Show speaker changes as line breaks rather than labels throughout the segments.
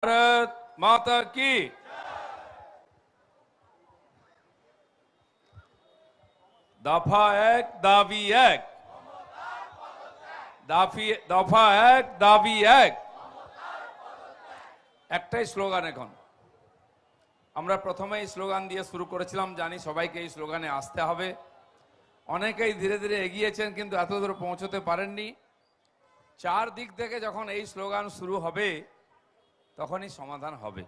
भारत माता की। দফা এক দাবি এক, দফা এক দাবি এক, একটাই স্লোগান। এখন আমরা প্রথমেই স্লোগান দিয়ে শুরু করেছিলাম, জানি সবাইকে এই স্লোগানে আসতে হবে। অনেকেই ধীরে ধীরে এগিয়েছেন কিন্তু এত দূর পৌঁছতে পারেননি। চার দিক থেকে যখন এই স্লোগান শুরু হবে তখনই সমাধান হবে।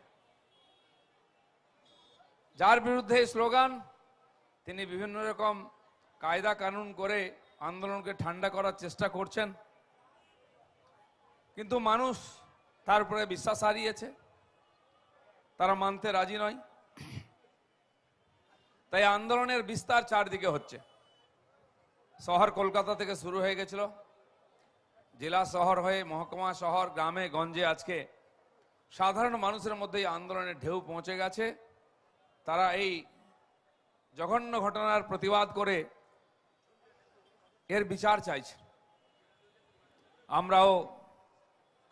যার বিরুদ্ধে এই স্লোগান, তিনি বিভিন্ন রকম কায়দা কানুন করে আন্দোলনকে ঠান্ডা করার চেষ্টা করছেন, কিন্তু মানুষ তার উপরে বিশ্বাস হারিয়েছে, তারা মানতে রাজি নয়। তাই আন্দোলনের বিস্তার চারদিকে হচ্ছে। শহর কলকাতা থেকে শুরু হয়ে গেছিল, জেলা শহর হয়ে মহকুমা শহর, গ্রামে গঞ্জে আজকে সাধারণ মানুষের মধ্যে এই আন্দোলনের ঢেউ পৌঁছে গেছে। তারা এই জঘন্য ঘটনার প্রতিবাদ করে এর বিচার চাইছে। আমরাও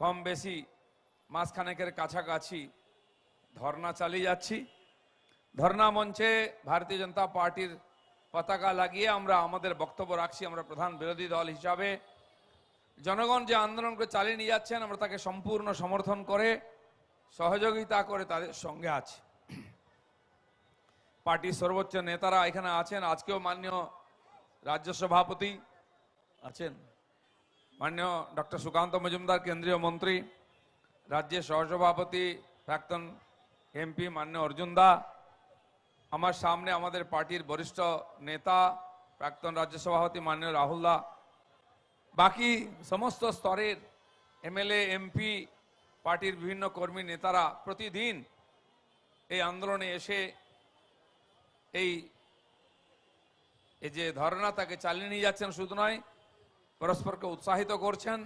কম বেশি মাসখানেকের কাছাকাছি ধর্না চালিয়ে যাচ্ছি। ধর্না মঞ্চে ভারতীয় জনতা পার্টির পতাকা লাগিয়ে আমরা আমাদের বক্তব্য রাখছি। আমরা প্রধান বিরোধী দল হিসাবে জনগণ যে আন্দোলনকে চালিয়ে নিয়ে যাচ্ছেন, আমরা তাকে সম্পূর্ণ সমর্থন করে সহযোগিতা করে তাদের সঙ্গে আছি। পার্টির সর্বোচ্চ নেতারা এখানে আছেন। আজকেও মাননীয় রাজ্য সভাপতি আছেন, মাননীয় ডক্টর সুকান্ত মজুমদার কেন্দ্রীয় মন্ত্রী, রাজ্যের সহসভাপতি প্রাক্তন এমপি মাননীয় অর্জুন দা, আমার সামনে আমাদের পার্টির বরিষ্ঠ নেতা প্রাক্তন রাজ্য সভাপতি মাননীয় রাহুল দা, বাকি সমস্ত স্তরের এমএলএ এমপি পার্টির বিভিন্ন কর্মী নেতারা প্রতিদিন এই আন্দোলনে এসে এই যে ধর্না তাকে চালিয়ে নিয়ে যাচ্ছেন। শুধু নয়, পরস্পরকে উৎসাহিত করছেন।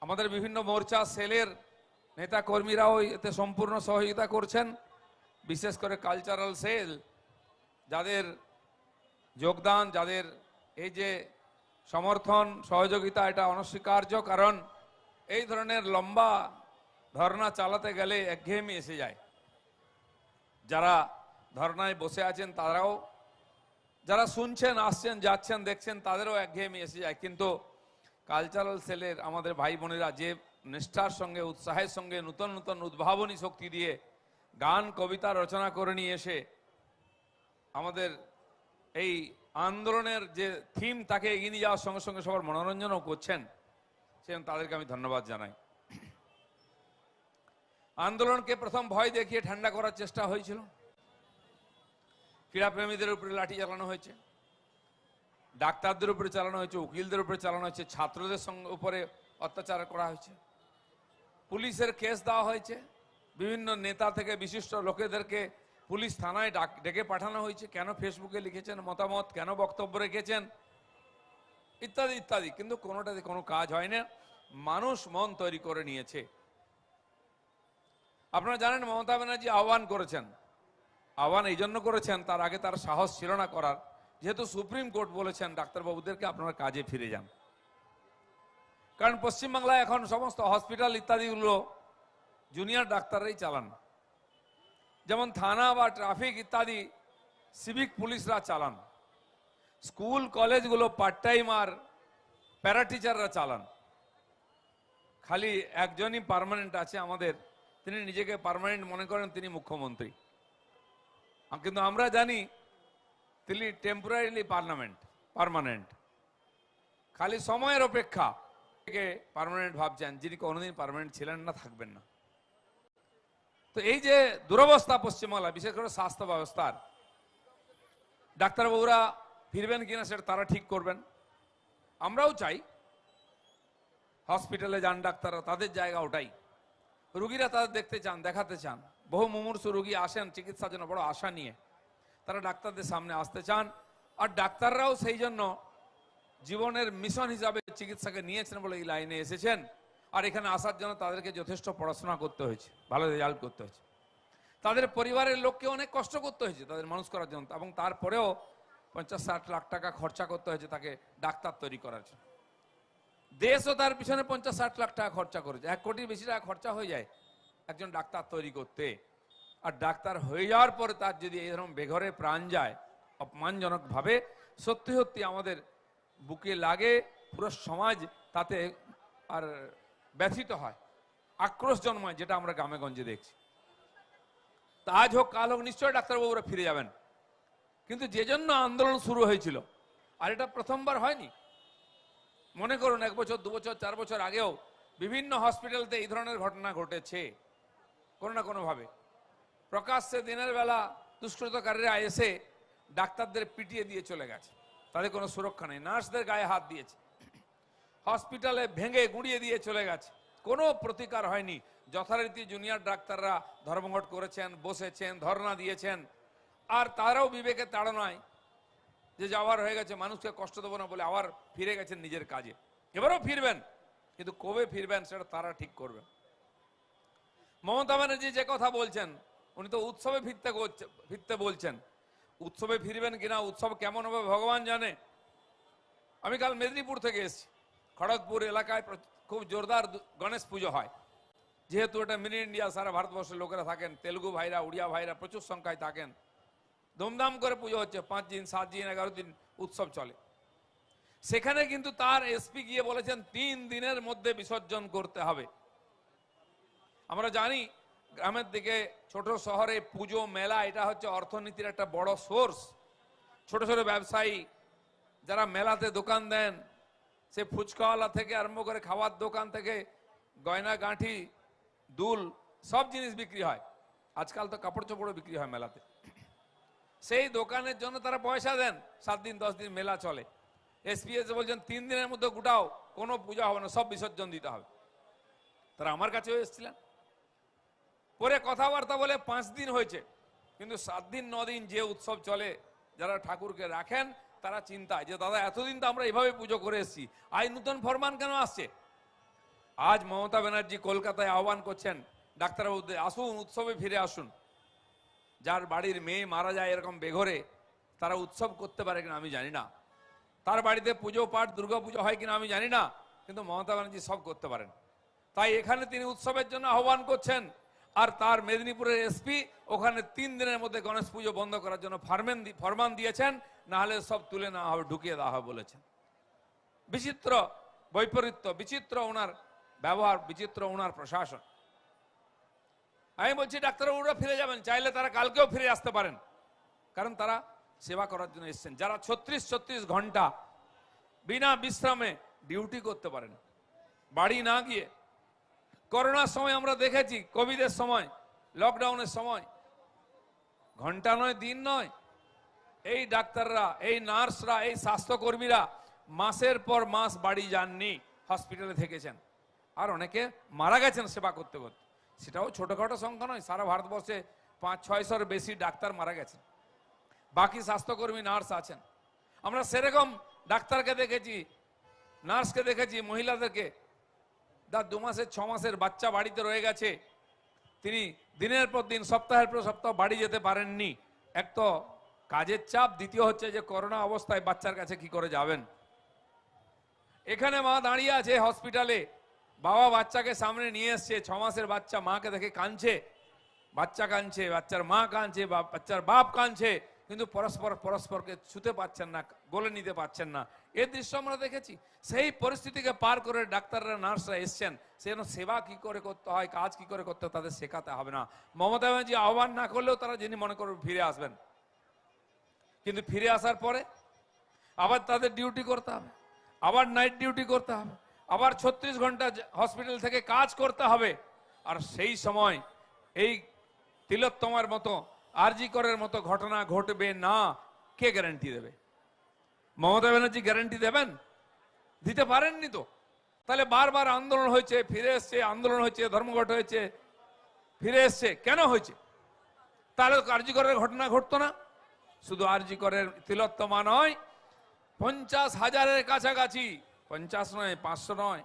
আমাদের বিভিন্ন মোর্চা সেলের নেতা কর্মীরাও এতে সম্পূর্ণ সহযোগিতা করছেন। বিশেষ করে কালচারাল সেল, যাদের যোগদান, যাদের এই যে সমর্থন সহযোগিতা, এটা অনস্বীকার্য। কারণ এই ধরনের লম্বা ধর্না চালাতে গেলে একঘেয়েমি এসে যায়। যারা ধর্নায় বসে আছেন তারাও, যারা শুনছেন, আসছেন, যাচ্ছেন, দেখছেন, তাদেরও একঘেয়েমি এসে যায়। কিন্তু কালচারাল সেলের আমাদের ভাই বোনেরা যে নিষ্ঠার সঙ্গে, উৎসাহের সঙ্গে, নূতন নূতন উদ্ভাবনী শক্তি দিয়ে গান কবিতা রচনা করে নিয়ে এসে আমাদের এই আন্দোলনের যে থিম তাকে এগিয়ে নিয়ে যাওয়ার সঙ্গে সঙ্গে সবার মনোরঞ্জনও করছেন, সেজন্য তাদেরকে আমি ধন্যবাদ জানাই। আন্দোলনকে প্রথম ভয় দেখিয়ে ঠান্ডা করার চেষ্টা হয়েছিল। ক্রীড়াপ্রেমীদের উপরে লাঠি চালানো হয়েছে, ডাক্তারদের উপরে চালানো হয়েছে, উকিলদের উপরে চালানো হয়েছে, ছাত্রদের উপরে অত্যাচার করা হয়েছে, পুলিশের কেস দেওয়া হয়েছে, বিভিন্ন নেতা থেকে বিশিষ্ট লোকেদেরকে পুলিশ থানায় ডেকে পাঠানো হয়েছে। কেন ফেসবুকে লিখেছেন মতামত, কেন বক্তব্য রেখেছেন, ইত্যাদি ইত্যাদি। কিন্তু কোনোটাতে কোনো কাজ হয় না। মানুষ মন তৈরি করে নিয়েছে। আপনারা জানেন মমতা ব্যানার্জি আহ্বান করেছেন। আহ্বান এই জন্য করেছেন, তার আগে তার সাহস ছিল না করার, যেহেতু সুপ্রিম কোর্ট বলেছেন ডাক্তারবাবুদেরকে আপনারা কাজে ফিরে যান। কারণ পশ্চিমবাংলায় এখন সমস্ত হসপিটাল ইত্যাদিগুলো জুনিয়র ডাক্তাররাই চালান। যেমন থানা বা ট্রাফিক ইত্যাদি সিভিক পুলিশরা চালান। স্কুল কলেজগুলো পার্ট টাইম আর প্যারা টিচাররা চালান। খালি একজনই পার্মানেন্ট আছে আমাদের, তিনি নিজেকে পার্মানেন্ট মনে করেন, তিনি মুখ্যমন্ত্রী। কিন্তু আমরা জানি তিনি টেম্পোরারিলি পার্মানেন্ট, খালি সময়ের অপেক্ষা থেকে পার্মানেন্ট ভাবছেন, যিনি কোনোদিন পার্মানেন্ট ছিলেন না, থাকবেন না। তো এই যে দুরবস্থা পশ্চিমবাংলা, বিশেষ করে স্বাস্থ্য ব্যবস্থার, ডাক্তারবাবুরা ফিরবেন কিনা সেটা তারা ঠিক করবেন। আমরাও চাই হসপিটালে যান ডাক্তাররা, তাদের জায়গা ওটাই। রুগীরা তাদের দেখতে চান, দেখাতে চান। বহু মুমূর্ষু রুগী আসেন চিকিৎসার জন্য বড় আশা নিয়ে, তারা ডাক্তারদের সামনে আসতে চান। আর ডাক্তাররাও সেই জন্য জীবনের মিশন হিসাবে চিকিৎসাকে নিয়েছেন বলে এই লাইনে এসেছেন। আর এখানে আসার জন্য তাদেরকে যথেষ্ট পড়াশোনা করতে হয়েছে, ভালো রেজাল্ট করতে হয়েছে, তাদের পরিবারের লোককে অনেক কষ্ট করতে হয়েছে তাদের মানুষ করার জন্য, এবং তারপরেও 50-60 লাখ টাকা খরচা করতে হয়েছে তাকে ডাক্তার তৈরি করার জন্য। দেশও তার পিছনে 50-60 লাখ টাকা খরচা করেছে। 1 কোটির বেশি টাকা খরচা হয়ে যায় একজন ডাক্তার তৈরি করতে, আর ডাক্তার হয়ে যাওয়ার পরে তার যদি এরকম বেঘরে প্রাণ যায় অপমানজনক ভাবে, সত্যি সত্যি আমাদের বুকে লাগে, পুরো সমাজ তাতে আর ব্যথিত হয়, আক্রোশ জন্মায়, যেটা আমরা গ্রামে গঞ্জে দেখছি। তা আজ হোক কাল হোক নিশ্চয়ই ডাক্তারবাবুরা ফিরে যাবেন, কিন্তু যে জন্য আন্দোলন শুরু হয়েছিল, আর এটা প্রথমবার হয়নি। মনে করুন 1 বছর 2 বছর 4 বছর আগেও বিভিন্ন হসপিটালতে এই ধরনের ঘটনা ঘটেছে কোনো না কোনো ভাবে। প্রকাশ্যে দিনের বেলা দুষ্কৃতকারীরা এসে ডাক্তারদের পিটিয়ে দিয়ে চলে গেছে, তাদের কোনো সুরক্ষা নেই, নার্সদের গায়ে হাত দিয়েছে, হসপিটালে ভেঙে গুঁড়িয়ে দিয়ে চলে গেছে, কোনো প্রতিকার হয়নি। যথারীতি জুনিয়র ডাক্তাররা ধর্মঘট করেছেন, বসেছেন, ধর্ণা দিয়েছেন, আর তারাও বিবেকে তাড়নায় যে যাওয়ার হয়ে গেছে, মানুষকে কষ্ট দেবো না বলে আবার ফিরে গেছেন নিজের কাজে। এবারও ফিরবেন, কিন্তু কবে ফিরবেন সেটা তারা ঠিক করবেন। মমতা ব্যানার্জি যে কথা বলছেন, উনি তো উৎসবে ফিরতে বলছেন। উৎসবে ফিরবেন কিনা, উৎসব কেমন হবে ভগবান জানে। আমি কাল মেদিনীপুর থেকে এসেছি, খড়গপুর এলাকায় খুব জোরদার গণেশ পুজো হয়। যেহেতু এটা মিনি ইন্ডিয়া, সারা ভারতবর্ষের লোকেরা থাকেন, তেলুগু ভাইরা, উড়িয়া ভাইরা প্রচুর সংখ্যায় থাকেন, ধুমধাম করে পুজো হচ্ছে, 5 দিন 7 দিন 11 দিন উৎসব চলে। সেখানে কিন্তু তার এসপি গিয়ে বলেছেন 3 দিনের মধ্যে বিসর্জন করতে হবে। আমরা জানি গ্রামের দিকে ছোট শহরে পুজো মেলা এটা হচ্ছে অর্থনীতির একটা বড় সোর্স। ছোট ছোট ব্যবসায়ী যারা মেলাতে দোকান দেন, সে ফুচকাওয়ালা থেকে আরম্ভ করে খাওয়ার দোকান থেকে গয়না গাঁঠি দুল সব জিনিস বিক্রি হয়। আজকাল তো কাপড় চোপড়ও বিক্রি হয় মেলাতে। সেই দোকানের জন্য তারা পয়সা দেন, 7 দিন 10 দিন মেলা চলে। এসপিএস বলছেন 3 দিনের মধ্যে গুটাও, কোনো পূজা হবে না, সব বিসর্জন দিতে হবে। তারা আমার কাছেও এসেছিলেন, পরে কথাবার্তা বলে 5 দিন হয়েছে, কিন্তু 7 দিন 9 দিন যে উৎসব চলে, যারা ঠাকুরকে রাখেন তারা চিন্তায় যে দাদা এতদিন তো আমরা এভাবে পুজো করে এসেছি, আজ নতুন ফরমান কেন আসছে। আজ মমতা ব্যানার্জি কলকাতায় আহ্বান করছেন ডাক্তারবাবুদের, আসুন উৎসবে ফিরে আসুন। যার বাড়ির মেয়ে মারা যায় এরকম বেঘরে, তারা উৎসব করতে পারে কিনা আমি জানি না, তার বাড়িতে পুজো পাঠ দুর্গা পুজো হয় কিনা আমি জানি না, কিন্তু মমতা ব্যানার্জি সব করতে পারেন। তাই এখানে তিনি উৎসবের জন্য আহ্বান করছেন, আর তার মেদিনীপুরের এসপি ওখানে 3 দিনের মধ্যে গণেশ পুজো বন্ধ করার জন্য ফরমান দিয়েছেন, না হলে সব তুলে নেওয়া হবে, ঢুকিয়ে দেওয়া হবে বলেছেন। বিচিত্র বৈপরীত্য, বিচিত্র ওনার ব্যবহার, বিচিত্র ওনার প্রশাসন। আমি বলছি ডাক্তারবাবুরা ফিরে যাবেন, চাইলে তারা কালকেও ফিরে আসতে পারেন, কারণ তারা সেবা করার জন্য এসেছেন। যারা 36 ঘন্টা বিনা বিশ্রামে ডিউটি করতে পারেন, বাড়ি না গিয়ে। করোনার সময় আমরা দেখেছি, কোভিডের সময়, লকডাউনের সময়, ঘন্টা নয় দিন নয়, এই ডাক্তাররা, এই নার্সরা, এই স্বাস্থ্যকর্মীরা মাসের পর মাস বাড়ি যাননি, হসপিটালে থেকেছেন, আর অনেকে মারা গেছেন সেবা করতে করতে। সেটাও ছোটখাটো সংখ্যা নয়, সারা ভারতবর্ষে 500-600-র বেশি ডাক্তার মারা গেছেন, বাকি স্বাস্থ্যকর্মী নার্স আছেন। আমরা সেরকম ডাক্তারকে দেখেছি, নার্সকে দেখেছি, মহিলাদেরকে, 2 মাসের 6 মাসের বাচ্চা বাড়িতে রয়ে গেছে, তিনি দিনের পর দিন সপ্তাহের পর সপ্তাহ বাড়ি যেতে পারেননি। এক তো কাজের চাপ, দ্বিতীয় হচ্ছে যে করোনা অবস্থায় বাচ্চার কাছে কি করে যাবেন। এখানে মা দাঁড়িয়ে আছে হসপিটালে, বাবা বাচ্চাকে সামনে নিয়ে এসছে, 6 মাসের বাচ্চা, মাকে দেখে কাঁদছে, বাচ্চা কাঁদছে, বাচ্চার মা কাঁদছে, বাচ্চার বাপ কাঁদছে, কিন্তু পরস্পরকে ছুতে পারছেন না, গলে নিতে পারছেন না। এর দৃশ্য আমরা দেখেছি। সেই পরিস্থিতিকে পার করে ডাক্তাররা, নার্সরা এসছেন, সেজন্য সেবা কি করে করতে হয়, কাজ কি করে করতে হয় তাদের শেখাতে হবে না। মমতা ব্যানার্জি আহ্বান না করলেও তারা যিনি মনে করবেন ফিরে আসবেন, কিন্তু ফিরে আসার পরে আবার তাদের ডিউটি করতে হবে, আবার নাইট ডিউটি করতে হবে, আবার 36 ঘন্টা হসপিটাল থেকে কাজ করতে হবে। আর সেই সময় এই তিলোত্তমার মতো, আরজি করের মতো ঘটনা ঘটবে না, কে গ্যারান্টি দেবে? মমতা ব্যানার্জি গ্যারান্টি দেবেন? দিতে পারেননি তো। তাহলে বারবার আন্দোলন হয়েছে, ফিরে এসছে, আন্দোলন হয়েছে, ধর্মঘট হয়েছে, ফিরে এসছে, কেন হয়েছে? তাহলে আরজি করের ঘটনা ঘটতো না। শুধু আরজি করের তিলোত্তমা নয়, 50,000-এর কাছাকাছি, 50 নয়, 500 নয়,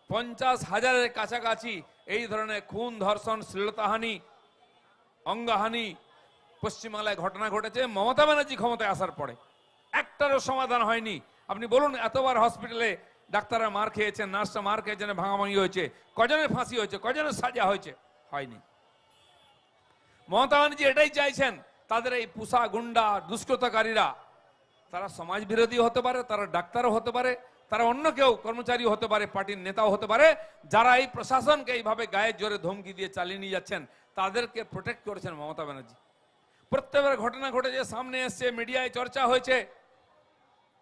50,000-এর কাছাকাছি এই ধরনের খুন, ধর্ষণ, শ্লীলতাহানি, অঙ্গহানি পশ্চিমবাংলায় ঘটনা ঘটেছে মমতা ব্যানার্জি ক্ষমতায় আসার পরে। একটারও সমাধান হয়নি। আপনি বলুন, এতবার হসপিটালে ডাক্তাররা মার খেয়েছেন, নার্সরা মার খেয়েছেন, ভাঙাভাঙি হয়েছে, কজনের ফাঁসি হয়েছে, কজনের সাজা হয়েছে? হয়নি। মমতা ব্যানার্জি এটাই চাইছেন, তাদের এই পুষা গুন্ডা দুষ্কৃতকারীরা তারা সমাজ বিরোধী হতে পারে, তারা ডাক্তারও হতে পারে, তারা অন্য কেউ কর্মচারী হতে পারে, পার্টির নেতাও হতে পারে, যারা এই প্রশাসনকে এইভাবে গায়ের জোরে ধমকি দিয়ে চালিয়ে নিয়ে যাচ্ছেন তাদেরকে প্রোটেক্ট করেছেন মমতা ব্যানার্জি। প্রত্যেকবার ঘটনা ঘটেছে, সামনে এসছে, মিডিয়ায় চর্চা হয়েছে,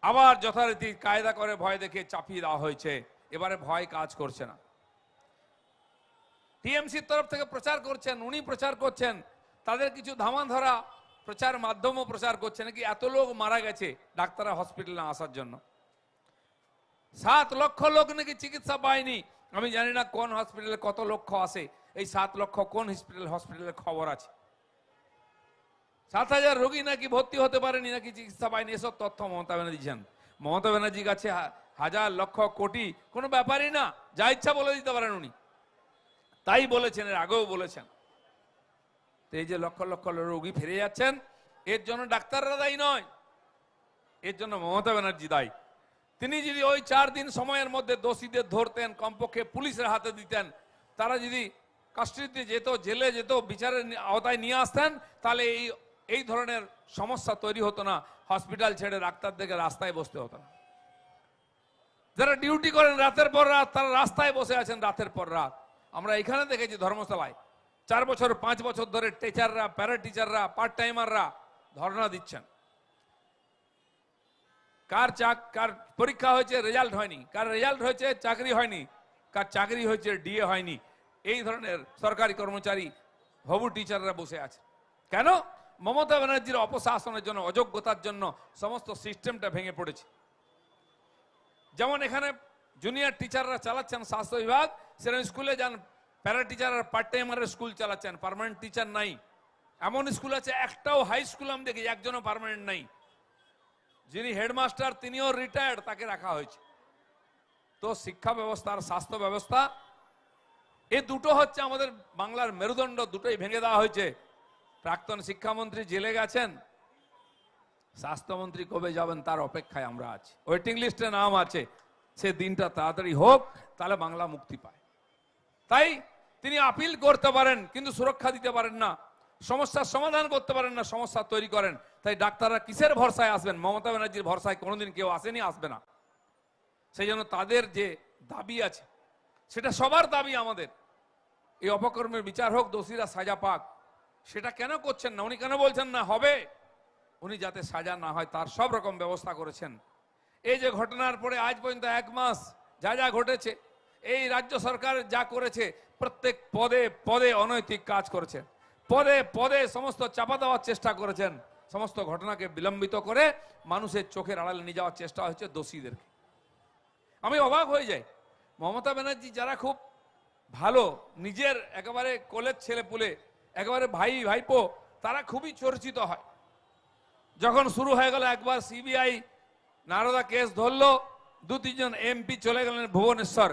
আবার যথারীতি কায়দা করে ভয় দেখে চাপিয়ে দেওয়া হয়েছে। এবারে ভয় কাজ করছে না। টিএমসির তরফ থেকে প্রচার করছেন, উনি প্রচার করছেন, তাদের কিছু ধামা ধরা প্রচার মাধ্যমও প্রচার করছে নাকি এত লোক মারা গেছে ডাক্তাররা হসপিটালে আসার জন্য। 7 লক্ষ লোক নাকি চিকিৎসা পায়নি। আমি জানি না কোন হসপিটালে কত লক্ষ আসে, এই 7 লক্ষ কোন হসপিটালের খবর আছে। 7,000 রোগী নাকি ভর্তি হতে পারেনি, নাকি চিকিৎসা পায়নি, এসব তথ্য মমতা ব্যানার্জি দিচ্ছেন। মমতা ব্যানার্জির কাছে হাজার লক্ষ কোটি কোনো ব্যাপারই না, যা ইচ্ছা বলে দিতে পারেন উনি, তাই বলেছেন, এর আগেও বলেছেন। এই যে লক্ষ লক্ষ রোগী ফিরে যাচ্ছেন, এর জন্য ডাক্তাররা দায়ী নয়, এর জন্য মমতা ব্যানার্জি দায়ী। তিনি যদি ওই 4 দিন সময়ের মধ্যে দোষীদের ধরতেন, কমপক্ষে পুলিশের হাতে দিতেন, তারা যদি কাস্টডিতে যেত, জেলে যেত, বিচারের আওতায় নিয়ে আসতেন, তাহলে এই ধরনের সমস্যা তৈরি হতো না। হসপিটাল ছেড়ে ডাক্তারদেরকে রাস্তায় বসতে হতো না। যারা ডিউটি করেন রাতের পর রাত, তারা রাস্তায় বসে আছেন রাতের পর রাত। আমরা এখানে দেখেছি ধর্মশালায় 4 বছর 5 বছর ধরে টিচাররা, প্যারা টিচাররা, পার্ট টাইমাররা ধর্ণা দিচ্ছেন। কার পরীক্ষা হয়েছে, রেজাল্ট হয়নি, কার রেজাল্ট হয়েছে, চাকরি হয়নি, কার চাকরি হয়েছে, ডিএ হয়নি, এই ধরনের সরকারি কর্মচারী হবু টিচাররা বসে আছে। কেন? মমতা ব্যানার্জির অপশাসনের জন্য, অযোগ্যতার জন্য সমস্ত সিস্টেমটা ভেঙে পড়েছে। যেমন এখানে জুনিয়র টিচাররা চালাচ্ছেন স্বাস্থ্য বিভাগ, সেরকম স্কুলে যান প্যারা টিচার আর পার্ট টাইমারের স্কুল চালাচ্ছেন, পার্মানেন্ট টিচার নাই। এমন স্কুল আছে, একটাও হাই স্কুল আমি দেখি একজনও পার্মানেন্ট নাই। যিনি হেডমাস্টার তিনিও রিটায়ার্ড, তাকে রাখা হয়েছে। তো শিক্ষা ব্যবস্থা আর স্বাস্থ্য ব্যবস্থা, এই দুটো হচ্ছে আমাদের বাংলার মেরুদণ্ড, দুটোই ভেঙে দেওয়া হয়েছে। প্রাক্তন শিক্ষামন্ত্রী জেলে গেছেন, স্বাস্থ্যমন্ত্রী কবে যাবেন তার অপেক্ষায় আমরা আছি। ওয়েটিং লিস্টে নাম আছে, সে দিনটা তাড়াতাড়ি হোক, তাহলে বাংলা মুক্তি পায়। তাই তিনি আপিল করতে পারেন কিন্তু সুরক্ষা দিতে পারেন না, সমস্যার সমাধান করতে পারেন না, সমস্যা তৈরি করেন। তাই ডাক্তাররা কিসের ভরসায় আসবেন? মমতা ব্যানার্জির ভরসায় কোনোদিন কেউ আসেনি, আসবে না। সেই জন্য তাদের যে দাবি আছে, সেটা সবার দাবি আমাদের, এই অপকর্মের বিচার হোক, দোষীরা সাজা পাক। সেটা কেন করছেন না? উনি কেন বলছেন না হবে? উনি যাতে সাজা না হয় তার সব রকম ব্যবস্থা করেছেন। এই যে ঘটনার পরে আজ পর্যন্ত 1 মাস যা যা ঘটেছে, এই রাজ্য সরকার যা করেছে, প্রত্যেক পদে পদে অনৈতিক কাজ করেছে, পদে পদে সমস্ত চাপা দেওয়ার চেষ্টা করেছেন, সমস্ত ঘটনাকে বিলম্বিত করে মানুষের চোখের আড়ালে নিয়ে যাওয়ার চেষ্টা হচ্ছে দোষীদেরকে। আমি অবাক হয়ে যাই, মমতা ব্যানার্জি যারা খুব ভালো, নিজের একেবারে কোলের ছেলে পুলে, একেবারে ভাই ভাইপো, তারা খুবই চর্চিত হয়। যখন শুরু হয়ে গেল একবার সিবিআই নারদা কেস ধরলো, 2-3 জন এমপি চলে গেলেন ভুবনেশ্বর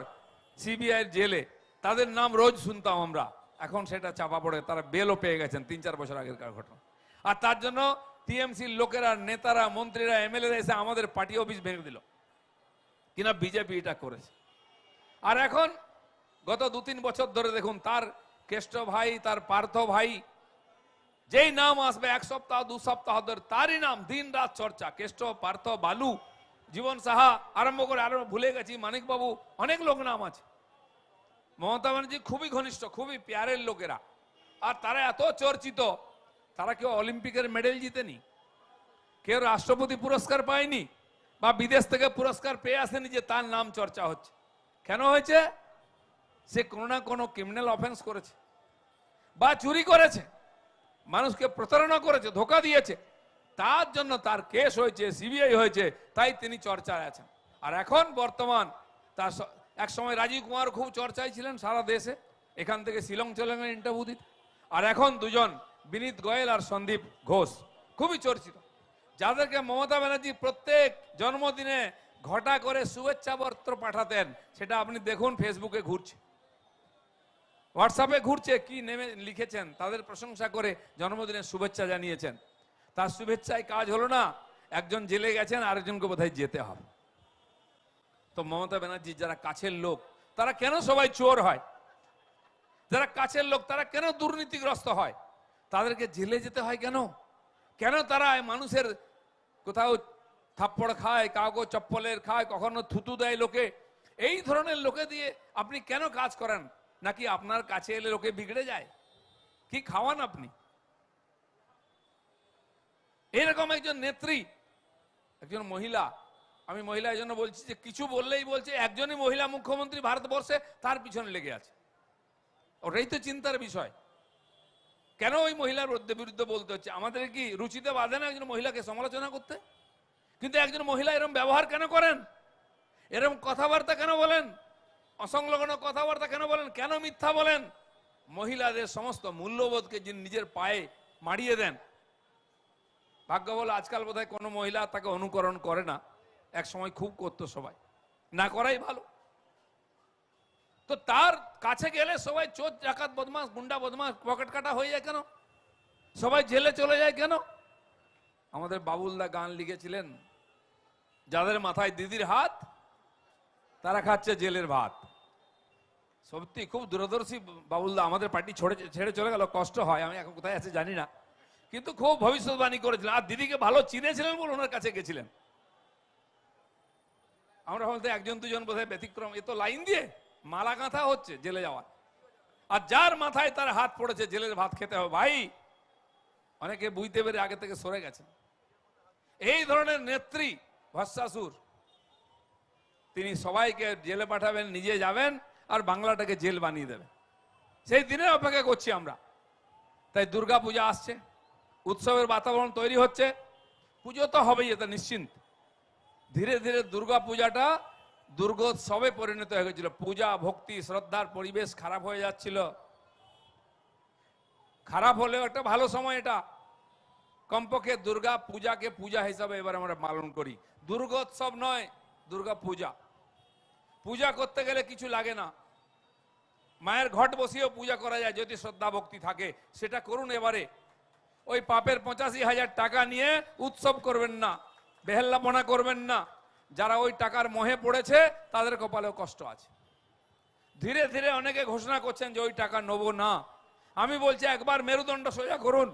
সিবিআই জেলে, তাদের নাম রোজ শুনতাম আমরা, এখন সেটা চাপা পড়ে, তারা বেলও পেয়ে গেছেন 3-4 বছর আগের ঘটনা। আর তার জন্য টিএমসির লোকেরা, নেতারা, মন্ত্রীরা, এমএলএরা এসে আমাদের পার্টি অফিস ভেঙে দিল, কিনা বিজেপি এটা করেছে। আর এখন গত 2-3 বছর ধরে দেখুন, তার কেষ্ট ভাই, তার পার্থ ভাই, যেই নাম আসবে 1 সপ্তাহ 2 সপ্তাহ ধরে তারই নাম দিন রাত চর্চা। কেষ্ট, পার্থ, বালু, জীবন সাহা আরম্ভ করে আরো ভুলে গেছি, মানিক বাবু, অনেক লোক নাম আছে। মমতা ব্যানার্জি খুবই ঘনিষ্ঠ, খুবই প্যারের লোকেরা, আর তারা এত চর্চিত, তারা কেউ অলিম্পিকের মেডেল জিতেনি, কেউ রাষ্ট্রপতি পুরস্কার পায়নি, বা বিদেশ থেকে পুরস্কার পেয়ে আসেনি যে তার নাম চর্চা হচ্ছে। কেন হয়েছে? সে কোনো না কোনো ক্রিমিনাল অফেন্স করেছে, বা চুরি করেছে, মানুষকে প্রতারণা করেছে, ধোকা দিয়েছে, তার জন্য তার কেস হয়েছে, সিবিআই হয়েছে, তাই তিনি চর্চায় আছেন। আর এখন বর্তমান তার এক সময় রাজীব কুমার খুব চর্চায় ছিলেন সারা দেশে, এখান থেকে শিলং চলে গেলেন ইন্টারভিউ দিতে। আর এখন দুজন, বিনীত গোয়েল আর সন্দীপ ঘোষ, খুবই চর্চিত, যাদেরকে মমতা ব্যানার্জি প্রত্যেক জন্মদিনে ঘটা করে শুভেচ্ছা পত্র পাঠাতেন। সেটা আপনি দেখুন, ফেসবুকে ঘুরছে, হোয়াটসঅ্যাপে ঘুরছে, কি নেমে লিখেছেন, তাদের প্রশংসা করে জন্মদিনের শুভেচ্ছা জানিয়েছেন। তার শুভেচ্ছায় কাজ হলো না, একজন জেলে গেছেন, আরেকজনকে বোধহয় যেতে হবে। তো মমতা ব্যানার্জির যারা কাছের লোক, তারা কেন সবাই চোর হয়? যারা কাছের লোক তারা কেন দুর্নীতিগ্রস্ত হয়? তাদেরকে জেলে যেতে হয় কেন? কেন তারা মানুষের কোথাও থাপ্পড় খায়, কাউকে চপ্পলের খায়, কখনো থুতু দেয় লোকে? এই ধরনের লোকে দিয়ে আপনি কেন কাজ করেন? নাকি আপনার কাছে এলে লোকে বিগড়ে যায়? কি খাওয়ান আপনি? এরকম একজন নেত্রী, একজন মহিলা, আমি মহিলা এই জন্য বলছি যে কিছু বললেই বলছে একজনই মহিলা মুখ্যমন্ত্রী ভারতবর্ষে, তার পিছনে লেগে আছে। ওটাই তো চিন্তার বিষয়। কেন ওই মহিলার বিরুদ্ধে বলতে হচ্ছে? আমাদের কি রুচিতে বাধে না একজন মহিলাকে সমালোচনা করতে? কিন্তু একজন মহিলা এরকম ব্যবহার কেন করেন? এরকম কথাবার্তা কেন বলেন? অসংলগ্ন কথাবার্তা কেন বলেন? কেন মিথ্যা বলেন? মহিলাদের সমস্ত মূল্যবোধকে যিনি নিজের পায়ে মারিয়ে দেন। ভাগ্য বলে আজকাল বোধহয় কোনো মহিলা তাকে অনুকরণ করে না, এক সময় খুব করতো, সবাই না করাই ভালো। তো তার কাছে গেলে সবাই চোর ডাকাত বদমাস গুন্ডা বদমাস পকেট কাটা হয়ে যায় কেন? সবাই জেলে চলে যায় কেন? আমাদের বাবুলদা গান লিখেছিলেন, যাদের মাথায় দিদির হাত তারা খাচ্ছে জেলের ভাত। সত্যি খুব দূরদর্শী বাবুলদা, আমাদের পার্টি ছেড়ে চলে গেল, কষ্ট হয়। আমি এখন কোথায় আছে জানি না, কিন্তু খুব ভবিষ্যৎবাণী করেছিলেন। আর দিদিকে ভালো চিনেছিলেন বলে ওনার কাছে গেছিলেন। আমরা বলতে একজন দুজন বোধহয় ব্যতিক্রম, এ তো লাইন দিয়ে মালা গাঁথা হচ্ছে জেলে যাওয়ার। আর যার মাথায় তার হাত পড়েছে জেলের ভাত খেতে হবে ভাই, অনেকে বুঝতে পেরে আগে থেকে সরে গেছেন। এই ধরনের নেত্রী ভস্মাসুর, তিনি সবাইকে জেলে পাঠাবেন, নিজে যাবেন আর বাংলাটাকে জেল বানিয়ে দেবেন। সেই দিনের অপেক্ষা করছি আমরা। তাই দুর্গা পূজা আসছে, উৎসবের বাতাবরণ তৈরি হচ্ছে, পুজো তো হবেই, এটা নিশ্চিন্ত। ধীরে ধীরে দুর্গা পূজাটা দুর্গোৎসবে পরিণত হয়ে গেছিল। পূজা ভক্তি শ্রদ্ধার পরিবেশ খারাপ হয়ে যাচ্ছিল। খারাপ হলেও একটা ভালো সময় এটা। কমপক্ষে দুর্গা পূজাকে পূজা হিসাবে এবার আমরা পালন করি, দুর্গোৎসব নয়, দুর্গা পূজা। পূজা করতে গেলে কিছু লাগে না, মায়ের ঘট বসিয়েও পূজা করা যায় যদি শ্রদ্ধা ভক্তি থাকে। সেটা করুন এবারে। ওই পাপের 85,000 টাকা নিয়ে উৎসব করবেন না, বেহেল্লাপনা করবেন না। যারা ওই টাকার মোহে পড়েছে তাদের কপালেও কষ্ট আছে। ধীরে ধীরে অনেকে ঘোষণা করছেন যে ওই টাকা নেব না। আমি বলছি একবার মেরুদণ্ড সোজা করুন।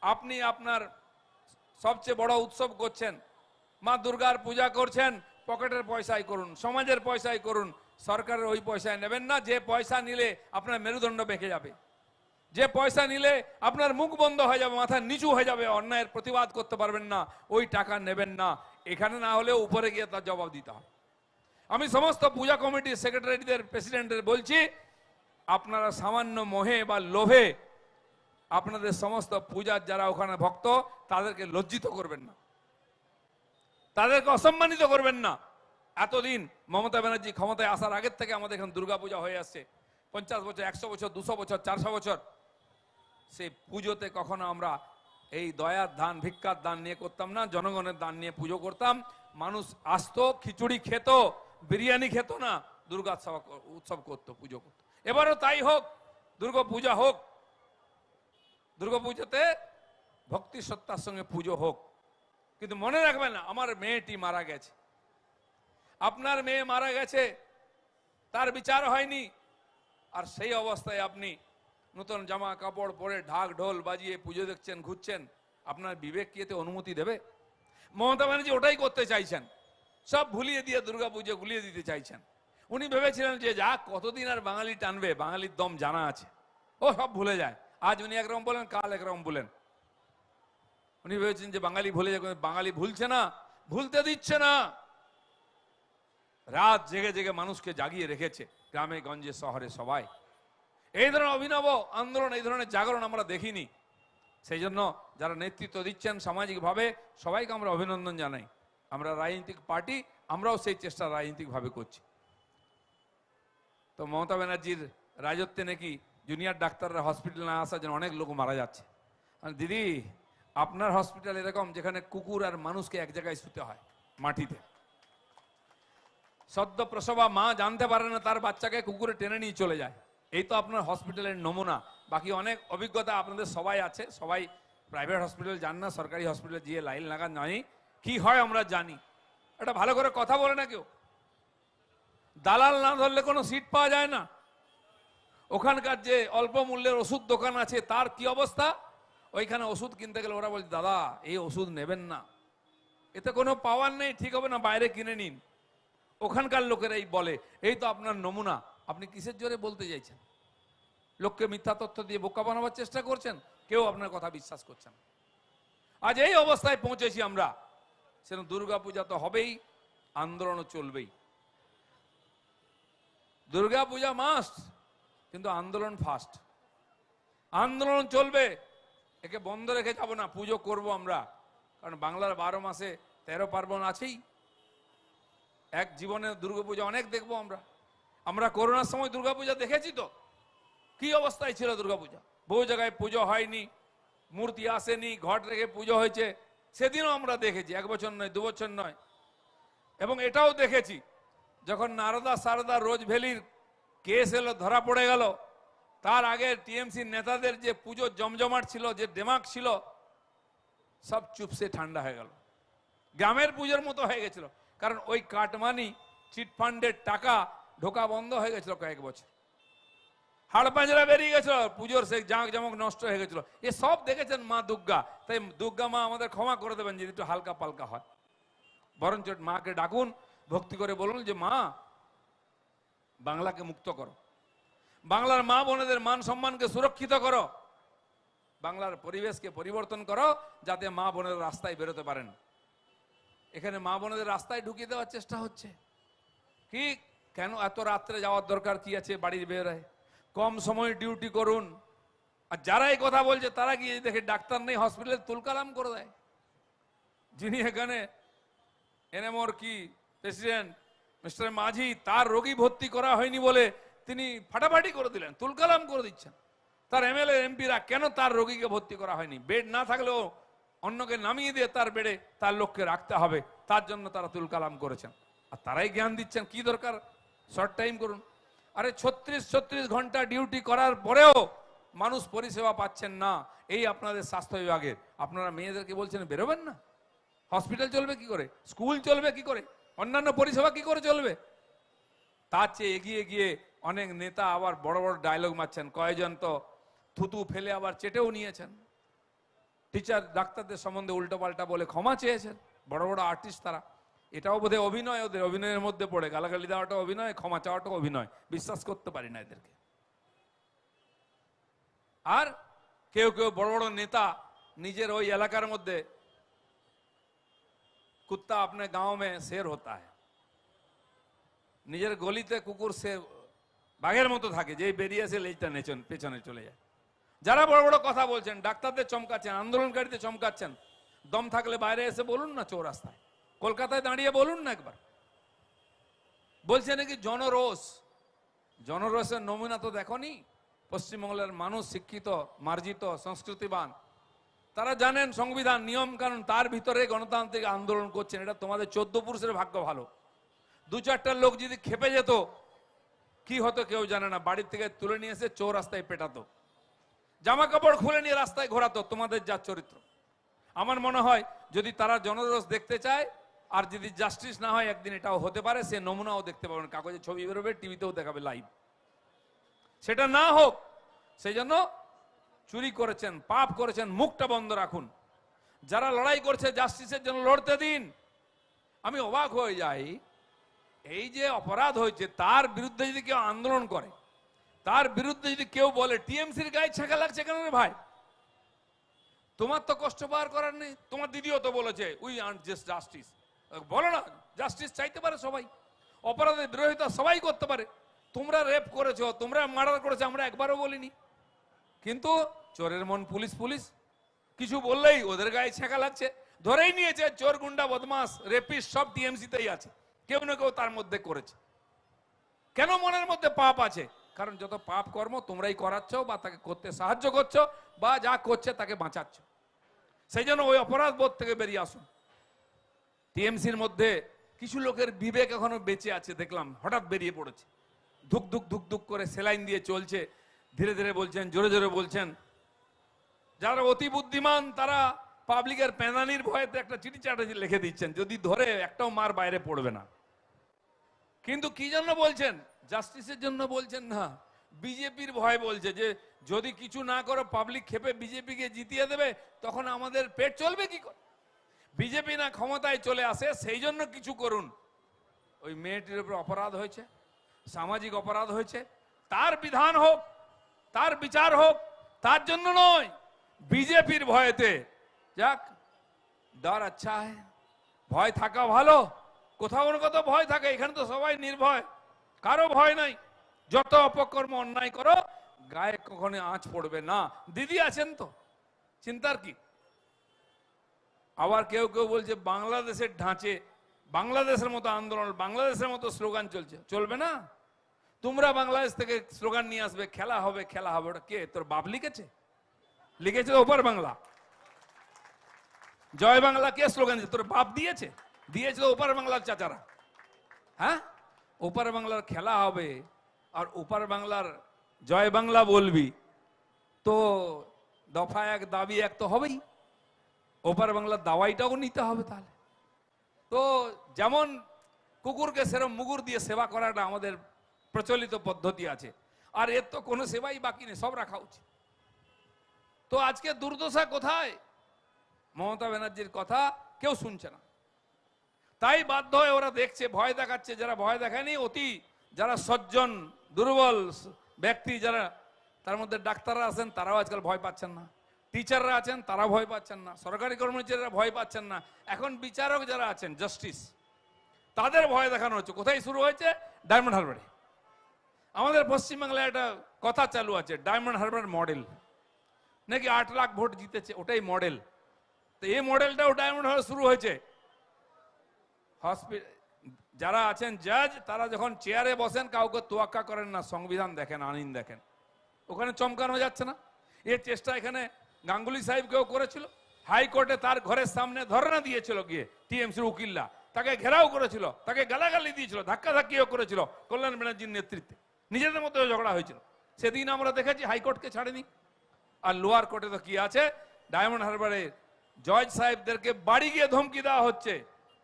আপনি আপনার সবচেয়ে বড় উৎসব করছেন, মা দুর্গার পূজা করছেন, পকেটের পয়সায় করুন, সমাজের পয়সায় করুন, সরকারের ওই পয়সায় নেবেন না। যে পয়সা নিলে আপনার মেরুদণ্ড বেঁকে যাবে, যে পয়সা নিলে আপনার মুখ বন্ধ হয়ে যাবে, মাথা নিচু হয়ে যাবে, অন্যায়ের প্রতিবাদ করতে পারবেন না, ওই টাকা নেবেন না। এখানে না হলেও উপরে গিয়ে তার জবাব দিতে হবে। আমি সমস্ত পূজা কমিটির সেক্রেটারিদের, প্রেসিডেন্টের বলছি, আপনারা সামান্য মোহে বা লোভে আপনাদের সমস্ত পূজার যারা ওখানে ভক্ত তাদেরকে লজ্জিত করবেন না, তাদেরকে অসম্মানিত করবেন না। এতদিন মমতা ব্যানার্জি ক্ষমতায় আসার আগের থেকে আমাদের এখানে দুর্গাপূজা হয়ে আসছে, 50 বছর, 100 বছর, 200 বছর, 400 বছর। সেই পুজোতে কখনো আমরা এই দয়ার দান, ভিক্ষার দান নিয়ে করতাম না, জনগণের দান নিয়ে পুজো করতাম। মানুষ আসতো, খিচুড়ি খেত, বিরিয়ানি খেত না, দুর্গা উৎসব করতো, পুজো করতো। এবারও তাই হোক, দুর্গা পূজা হোক, দুর্গা পুজোতে ভক্তি সত্তার সঙ্গে পুজো হোক। কিন্তু মনে রাখবেন না, আমার মেয়েটি মারা গেছে, আপনার মেয়ে মারা গেছে, তার বিচার হয়নি, আর সেই অবস্থায় আপনি নতুন জামা কাপড় পরে ঢাক ঢোল বাজিয়ে পুজো দেখছেন, ঘুরছেন, আপনার বিবেক কি এতে অনুমতি দেবে? মমতা ব্যানার্জি ওটাই করতে চাইছেন, সব ভুলিয়ে দিয়ে দুর্গা পুজো গুলিয়ে দিতে চাইছেন। উনি ভেবেছিলেন যে যা কতদিন আর বাঙালি টানবে, বাঙালির দম জানা আছে, ও সব ভুলে যায়। আজ উনি একরকম বলেন, কাল একরকম বলেন। উনি ভেবেছেন যে বাঙালি ভুলে যাবে, বাঙালি ভুলছে না, ভুলতে দিচ্ছে না। রাত জেগে জেগে মানুষকে জাগিয়ে রেখেছে, গ্রামে গঞ্জে শহরে সবাই। এই ধরনের অভিনব আন্দোলন, এই ধরনের জাগরণ আমরা দেখিনি। সেই জন্য যারা নেতৃত্ব দিচ্ছেন সামাজিকভাবে, সবাইকে আমরা অভিনন্দন জানাই। আমরা রাজনৈতিক পার্টি, আমরাও সেই চেষ্টা রাজনৈতিকভাবে করছি। তো মমতা ব্যানার্জির রাজত্বে নাকি জুনিয়র ডাক্তাররা হসপিটাল না আসার জন্য অনেক লোক মারা যাচ্ছে। দিদি, আপনার হসপিটাল এরকম যেখানে কুকুর আর মানুষকে এক জায়গায় শুতে হয় মাটিতে। সদ্য প্রসবা মা জানতে পারে না তার বাচ্চাকে কুকুরে টেনে নিয়ে চলে যায়। এই তো আপনার হসপিটালের নমুনা। বাকি অনেক অভিজ্ঞতা আপনাদের সবাই আছে, সবাই প্রাইভেট হসপিটাল যান না, সরকারি হসপিটালে গিয়ে লাইন লাগান, জানি কি হয় আমরা জানি। এটা ভালো করে কথা বলে না কেউ, দালাল না ধরলে কোনো সিট পাওয়া যায় না। ওখানকার যে অল্প মূল্যের ওষুধ দোকান আছে তার কি অবস্থা? ওইখানে ওষুধ কিনতে গেলে ওরা বলছে দাদা এই ওষুধ নেবেন না, এতে কোনো পাওয়ার নেই, ঠিক হবে না, বাইরে কিনে নিন। ওখানকার লোকেরাই বলে এই তো আপনার নমুনা। আপনি কিসের জোরে বলতে চাইছেন? লোককে মিথ্যা তথ্য দিয়ে বোকা বানাবার চেষ্টা করছেন, কেউ আপনার কথা বিশ্বাস করছেন। আজ এই অবস্থায় পৌঁছেছি আমরা। সেরকম দুর্গাপূজা তো হবেই, আন্দোলনও চলবেই। দুর্গাপূজা মাস্ট, কিন্তু আন্দোলন ফার্স্ট। আন্দোলন চলবে, একে বন্ধ রেখে যাব না। পুজো করব আমরা, কারণ বাংলার 12 মাসে 13 পার্বণ আছেই। এক জীবনে দুর্গাপূজা অনেক দেখবো আমরা। আমরা করোনার সময় দুর্গাপূজা দেখেছি তো, কি অবস্থায় ছিল দুর্গাপূজা। বহু জায়গায় পুজো হয়নি, মূর্তি আসেনি, ঘট রেখে পুজো হয়েছে, সেদিনও আমরা দেখেছি, 1 বছর নয় 2 বছর নয়। এবং এটাও দেখেছি যখন নারদা সারদা রোজ ভ্যালির কেস এলো, ধরা পড়ে গেল, তার আগে টিএমসি নেতাদের যে পুজো জমজমাট ছিল, যে দেমাক ছিল, সব চুপসে ঠান্ডা হয়ে গেল। গ্রামের পুজোর মতো হয়ে গেছিল, কারণ ওই কাটমানি চিটফান্ডের টাকা ঢোকা বন্ধ হয়ে গেছিল কয়েক বছর। হাড় পাঁজরা বেরিয়ে গেছিল, পুজোর সেই জাঁক জমক নষ্ট হয়ে গেছিল। এ সব দেখেছেন মা দুর্গা। তাই দুর্গা মা আমাদের ক্ষমা করে দেবেন যদি একটু হালকা পালকা হয়। বরঞ্চ মাকে ডাকুন, ভক্তি করে বলুন যে মা বাংলাকে মুক্ত করো, বাংলার মা বোনেদের মান সম্মানকে সুরক্ষিত করো, বাংলার পরিবেশকে পরিবর্তন করো, যাতে মা বোনের রাস্তায় বেরোতে পারেন। এখানে মা বোনেদের রাস্তায় ঢুকিয়ে দেওয়ার চেষ্টা হচ্ছে। কি কেন এত রাত্রে যাওয়ার দরকার কি আছে? বাড়ির বেরোয় কম সময় ডিউটি করুন। আর যারা এই কথা বলছে তারা গিয়ে দেখে ডাক্তার নেই, হসপিটালে তুলকালাম করে দেয়। যিনি এখানে এনএমওর কি প্রেসিডেন্ট মিস্টার মাঝি, তার রোগী ভর্তি করা হয়নি বলে তিনি ফাটাফাটি করে দিলেন, তুলকালাম করে দিচ্ছেন। তার এমএলএ এমপিরা কেন তার রোগীকে ভর্তি করা হয়নি? বেড না থাকলেও অন্যকে নামিয়ে দিয়ে তার বেডে তার লোককে রাখতে হবে, তার জন্য তারা তুলকালাম করেছেন। আর তারাই জ্ঞান দিচ্ছেন কি দরকার শর্ট টাইম করুন। আরে 36 ঘন্টা ডিউটি করার পরেও মানুষ পরিষেবা পাচ্ছেন না, এই আপনাদের স্বাস্থ্য বিভাগের। আপনারা মেয়েদেরকে বলছেন বেরোবেন না, হসপিটাল চলবে কি করে, স্কুল চলবে কি করে, অন্যান্য পরিষেবা কি করে চলবে? তার চেয়ে এগিয়ে গিয়ে অনেক নেতা আবার বড় বড় ডায়লগ মারছেন। কয়েকজন তো থুতু ফেলে আবার চেটেও নিয়েছেন। টিচার ডাক্তারদের সম্বন্ধে উল্টো পাল্টা বলে ক্ষমা চেয়েছেন। বড় বড় আর্টিস্ট তারা। এটাও বোধহয় অভিনয়, ওদের অভিনয়ের মধ্যে পড়ে। গালাগালি দেওয়াটা অভিনয়, ক্ষমা চাওয়াটা অভিনয়। বিশ্বাস করতে পারি না এদেরকে। আর কেউ কেউ বড় বড় নেতা নিজের ওই এলাকার মধ্যে, কুত্তা আপনি গাঁও মে শের হতা है, নিজের গলিতে কুকুর সে বাঘের মতো থাকে, যেই বেরিয়ে এসে লেজটা পেছনে চলে যায়। যারা বড় বড় কথা বলছেন, ডাক্তারদের চমকাচ্ছেন, আন্দোলনকারীদের চমকাচ্ছেন, দম থাকলে বাইরে এসে বলুন না চৌরাস্তায়, কলকাতায় দাঁড়িয়ে বলুন না একবার। বলছে নাকি জনরোষ। জনরোষের নমুনা তো দেখনি। পশ্চিমবঙ্গের মানুষ শিক্ষিত, মার্জিত, সংস্কৃতিবান, তারা জানেন সংবিধান, নিয়ম কানুন, তার ভিতরে গণতান্ত্রিক আন্দোলন করছেন। এটা তোমাদের 14 পুরুষের ভাগ্য ভালো। 2-4টা লোক যদি খেপে যেত কি হতো কেউ জানে না। বাড়ির থেকে তুলে নিয়ে এসে চৌরাস্তায় পেটাতো, জামা কাপড় খুলে নিয়ে রাস্তায় ঘোরাতো। তোমাদের যা চরিত্র, আমার মনে হয় যদি তারা জনরোষ দেখতে চায় আর যদি জাস্টিস না হয়, একদিন এটাও হতে পারে। সে নমুনাও দেখতে পাবেন, কাগজে ছবি বেরোবে, টিভিতেও দেখাবে লাইভ। সেটা না হোক, সেই জন্য চুরি করেছেন, পাপ করেছেন, মুখটা বন্ধ রাখুন। যারা লড়াই করছে জাস্টিসের জন্য লড়তে দিন। আমি অবাক হয়ে যাই, এই যে অপরাধ হয়েছে তার বিরুদ্ধে যদি কেউ আন্দোলন করে, তার বিরুদ্ধে যদি কেউ বলে টিএমসির গায়ে ছাকা লাগছে কেন রে ভাই? তোমার তো কষ্ট পাওয়ার করার নেই। তোমার দিদিও তো বলেছে উই ওয়ান্ট জাস্টিস। বলো না, জাস্টিস চাইতে পারে সবাই, অপরাধের বিরোধিতা সবাই করতে পারে। তোমরা রেপ করেছো, তোমরা মার্ডার করেছো, আমরা একবারও বলিনি। কিন্তু চোরের মন পুলিশ পুলিশ, কিছু বললেই ওদের গায়ে ছেঁকা লাগছে। ধরেই নিয়েছে চোর, গুন্ডা, বদমাস, রেপিস্ট সব টিএমসিতেই আছে, কেউ না কেউ তার মধ্যে করেছে। কেন মনের মধ্যে পাপ আছে? কারণ যত পাপ কর্ম তোমরাই করাচ্ছ, বা তাকে করতে সাহায্য করছো, বা যা করছে তাকে বাঁচাচ্ছ। সেই জন্য ওই অপরাধ বোধ থেকে বেরিয়ে আসুন। টিএমসির মধ্যে কিছু লোকের বিবেক এখনো বেঁচে আছে দেখলাম, হঠাৎ বেরিয়ে পড়েছে, ধুক ধুক ধুক ধুক করে সেলাইন দিয়ে চলছে, ধীরে ধীরে বলছেন, জোরে জোরে বলছেন। যারা অতি বুদ্ধিমান তারা পাবলিকের পেনানির ভয়েতে একটা চিঠি চাটাচি লিখে দিচ্ছেন, যদি ধরে একটাও মার বাইরে পড়বে না। কিন্তু কি জন্য বলছেন? জাস্টিসের জন্য বলছেন না, বিজেপির ভয় বলছে যে যদি কিছু না করো পাবলিক খেপে বিজেপিকে জিতিয়ে দেবে, তখন আমাদের পেট চলবে কি করে? বিজেপি না ক্ষমতায় চলে আসে সেই জন্য কিছু করুন। ওই মেয়েটির উপর অপরাধ হয়েছে, সামাজিক অপরাধ হয়েছে, তার বিধান হোক, তার বিচার হোক, তার জন্য নয়, বিজেপির ভয়েতে। যাক, ডর আচ্ছা হয়, ভয় থাকা ভালো। কোথাও না কোথাও ভয় থাকে, এখানে তো সবাই নির্ভয়, কারো ভয় নাই। যত অপকর্ম অন্যায় করো, গায়ে কখনো আঁচ পড়বে না। দিদি আছেন তো, চিন্তার কি? আবার কেউ কেউ বলছে বাংলাদেশের ঢাঁচে, বাংলাদেশের মতো আন্দোলন, বাংলাদেশের মতো স্লোগান চলছে, চলবে না। তোমরা বাংলাদেশ থেকে স্লোগান নিয়ে আসবে, খেলা হবে খেলা হবে। ওটা কে, তোর বাপ লিখেছে? লিখেছে ওপার বাংলা। জয় বাংলা কে স্লোগান দিয়েছে? তোর বাপ দিয়েছে? দিয়েছে ওপার বাংলার চাচারা। হ্যাঁ, ওপার বাংলার খেলা হবে আর ওপার বাংলার জয় বাংলা বলবি তো দফা এক দাবি এক তো হবেই, ওপার বাংলার দাওয়াইটাও নিতে হবে। তাহলে তো যেমন কুকুরকে সেরকম মুগুর দিয়ে সেবা করাটা আমাদের প্রচলিত পদ্ধতি আছে, আর এর তো কোনো সেবাই বাকি নেই, সব রাখা উচিত। তো আজকে দুর্দশা কোথায়? মমতা ব্যানার্জির কথা কেউ শুনছে না, তাই বাধ্য হয়ে ওরা দেখছে, ভয় দেখাচ্ছে। যারা ভয় দেখায়নি, অতি যারা সজ্জন দুর্বল ব্যক্তি যারা, তার মধ্যে ডাক্তাররা আছেন, তারাও আজকাল ভয় পাচ্ছেন না, টিচাররা আছেন তারা ভয় পাচ্ছেন না, সরকারি কর্মচারীরা ভয় পাচ্ছেন না, এখন বিচারক যারা আছেন জাস্টিস, তাদের ভয় দেখানো হচ্ছে। কোথায় শুরু হয়েছে? ডায়মন্ড হারবারে। আমাদের পশ্চিমবাংলায় একটা কথা চালু আছে, ডায়মন্ড হারবার মডেল, নাকি 8 লাখ ভোট জিতেছে, ওটাই মডেল। তো এই মডেলটাও ডায়মন্ড হারবার শুরু হয়েছে। যারা আছেন জাজ, তারা যখন চেয়ারে বসেন কাউকে তোয়াক্কা করেন না, সংবিধান দেখেন, আইন দেখেন। ওখানে চমকানো যাচ্ছে না। এর চেষ্টা এখানে গাঙ্গুলি সাহেব কেউ করেছিল, হাইকোর্টে তার ঘরের সামনে ধর্ণা দিয়েছিল গিয়ে টিএমসির উকিলরা, তাকে ঘেরাও করেছিল, তাকে গালাগালি দিয়েছিল, ধাক্কাধাক্কিও করেছিল কল্যাণ ব্যানার্জির নেতৃত্বে, নিজেদের মধ্যে ঝগড়া হয়েছিল। সেদিন আমরা দেখেছি হাইকোর্টকে ছাড়েনি। আর লোয়ার কোর্টে তো কি আছে, ডায়মন্ড হারবারে জজ সাহেবদেরকে বাড়ি গিয়ে ধমকি দেওয়া হচ্ছে,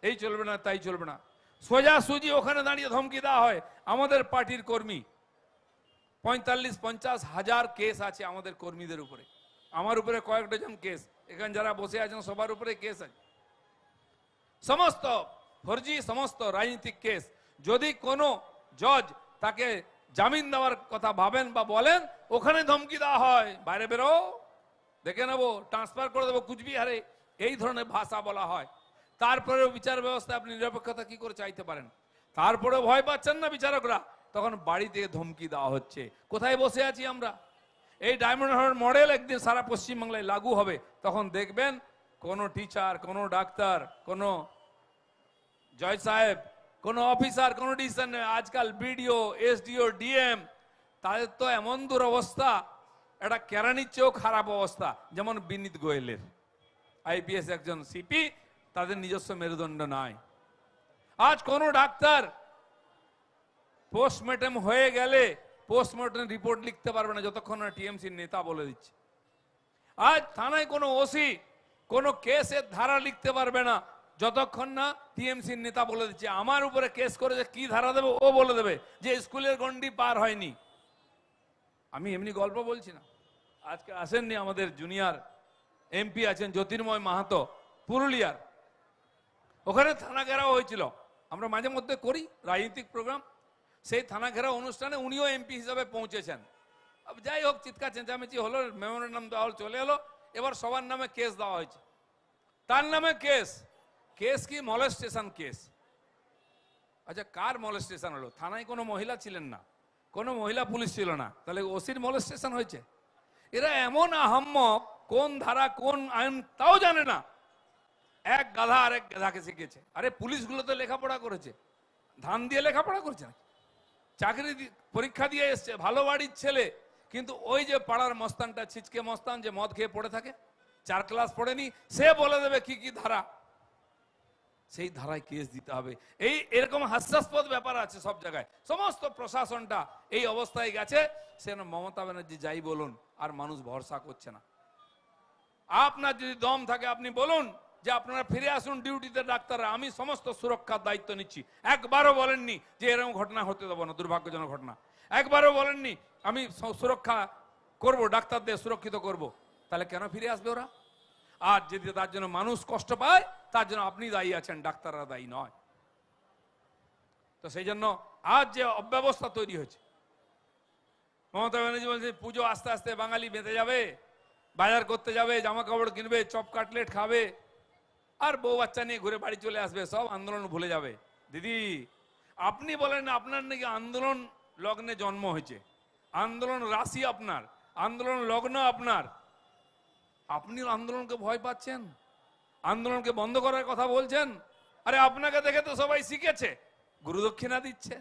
এই চলবে না তাই চলবে না। সোজাসুজি ওখানে দাঁড়িয়ে ধমকি দেওয়া হয়। আমাদের পার্টির কর্মী 45-50 হাজার কেস আছে আমাদের কর্মীদের উপরে, আমার উপরে কয়েক ডজন কেস, এখানে যারা বসে আছেন সবার উপরে কেস আছে, সমস্ত ফর্জি, সমস্ত রাজনৈতিক কেস। যদি কোনো জজ তাকে জামিন দেওয়ার কথা ভাবেন বা বলেন, ওখানে ধমকি দেওয়া হয়, বাইরে বেরো, দেখে নেবো, ট্রান্সফার করে দেবো কুচবিহারে, এই ধরনের ভাষা বলা হয়। তারপরেও বিচার ব্যবস্থা আপনি নিরপেক্ষতা কি করে চাইতে পারেন? তারপরেও ভয় পাচ্ছেন না বিচারকরা, তখন বাড়িতে ধমকি দেওয়া হচ্ছে। কোথায় বসে আছি আমরা? এই ডায়মন্ড হারবার মডেল একদিন সারা পশ্চিমবাংলায় লাগু হবে, তখন দেখবেন কোনো টিচার, কোনো ডাক্তার, কোনো জজ সাহেব, কোনো অফিসার কোনো ডিসিশন নেই। আজকাল বিডিও, এসডিও, ডিএম, তাদের তো এমন দুরবস্থা, এটা কেরানির চেয়েও খারাপ অবস্থা। যেমন বিনীত গোয়েলের, আইপিএস একজন সিপি, তাদের নিজস্ব মেরুদণ্ড নাই। আজ কোন ডাক্তার পোস্টমর্টম হয়ে গেলে পোস্টমর্টম রিপোর্ট লিখতে পারবে না যতক্ষণ না টিএমসির নেতা বলে দিচ্ছে। আজ থানায় কোনো ওসি কোনো কেসের ধারা লিখতে পারবে না যতক্ষণ না টিএমসির নেতা বলে দিচ্ছে। আমার উপরে কেস করেছে, কি ধারা দেবে ও বলে দেবে, যে স্কুলের গন্ডি পার হয়নি। আমি এমনি গল্প বলছি না। আজকে আসেননি আমাদের জুনিয়র এমপি আছেন জ্যোতির্ময় মাহাতো, পুরুলিয়ার, ওখানে থানা ঘেরাও হয়েছিল। আমরা মাঝে মধ্যে করি রাজনৈতিক প্রোগ্রাম, সেই থানা ঘেরাও অনুষ্ঠানে উনিও এমপি হিসাবে পৌঁছেছেন। যাই হোক, চিৎকার চেঁচামেচি হলো, মেমোরেন্ডাম দেওয়া হলো, চলে এলো। এবার সবার নামে কেস দেওয়া হয়েছে, তার নামে কেস। কেস কি? Molestation case. আচ্ছা, কার মলেস্টেশন হলো? থানায় কোনো মহিলা ছিলেন না, কোনো মহিলা পুলিশ ছিল না, তাহলে ওসির মলেস্টেশন হয়েছে? এরা এমন আহাম্মক, কোন ধারা কোন আইন তাও জানে না। এক গাধা আরেক গাধাকে শিখেছে। আরে পুলিশগুলো তো লেখাপড়া করেছে, ধান দিয়ে লেখাপড়া করছে না, চাকরি পরীক্ষা দিয়ে এসছে, ভালো বাড়ির ছেলে, কিন্তু ওই যে পাড়ার মস্তানটা, ছিচকে মস্তান, যে মদ খেয়ে পড়ে থাকে, 4 ক্লাস পড়েনি, সে বলে দেবে কি কি ধারা, সেই ধারায় কেস দিতে হবে। এই এরকম হাস্যাস্পদ ব্যাপার আছে সব জায়গায়। সমস্ত প্রশাসনটা এই অবস্থায় গেছে। সে মমতা ব্যানার্জি যাই বলুন, আর মানুষ ভরসা করছে না। আপনার যদি দম থাকে আপনি বলুন যে আপনারা ফিরে আসুন ডিউটিতে ডাক্তাররা, আমি সমস্ত সুরক্ষার দায়িত্ব নিচ্ছি। একবারও বলেননি যে এরকম ঘটনা হতে দেবো না, দুর্ভাগ্যজনক ঘটনা। একবারও বলেননি আমি সুরক্ষা করব, ডাক্তারদের সুরক্ষিত করব। তাহলে কেন ফিরে আসবে ওরা? আর যদি তার জন্য মানুষ কষ্ট পায়, তার জন্য আপনি দায়ী আছেন, ডাক্তাররা দায়ী নয়। তো সেই জন্য আজ যে অব্যবস্থা তৈরি হয়েছে, মমতা ব্যানার্জি বলছে পুজো আস্তে আস্তে বাঙালি বেঁধে যাবে, বাজার করতে যাবে, জামা কাপড় কিনবে, চপ কাটলেট খাবে, আর বউ বাচ্চা নিয়ে ঘুরে বাড়ি চলে আসবে, সব আন্দোলন ভুলে যাবে। দিদি, আপনি বলেন আপনার নাকি আন্দোলন লগ্নে জন্ম হয়েছে, আন্দোলন রাশি আপনার, আন্দোলন লগ্ন আপনার, আপনি আন্দোলনকে ভয় পাচ্ছেন, আন্দোলনকে বন্ধ করার কথা বলছেন। আরে আপনাকে দেখে তো সবাই শিখেছে, গুরুদক্ষিণা দিচ্ছে।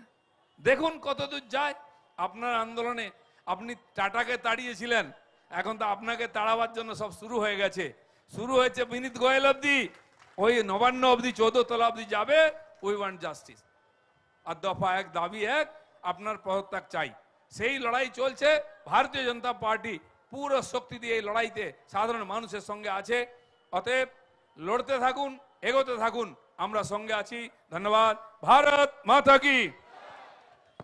দেখুন কতদূর যায় আপনার আন্দোলনে। আপনি টাটাকে তাড়িয়েছিলেন, এখন তো আপনাকে তাড়াবার জন্য সব শুরু হয়ে গেছে। শুরু হয়েছে বিনীত গোয়েল অব্দি, ওই নবান্ন অব্দি, 14 তলা অব্দি যাবে। We want justice. আর দফা এক, দাবি এক, আপনার পদত্যাগ চাই। সেই লড়াই চলছে। ভারতীয় জনতা পার্টি পুরো শক্তি দিয়ে এই লড়াইতে সাধারণ মানুষের সঙ্গে আছে। অতএব লড়তে থাকুন, এগোতে থাকুন, আমরা সঙ্গে আছি। ধন্যবাদ। ভারত মাতা কি।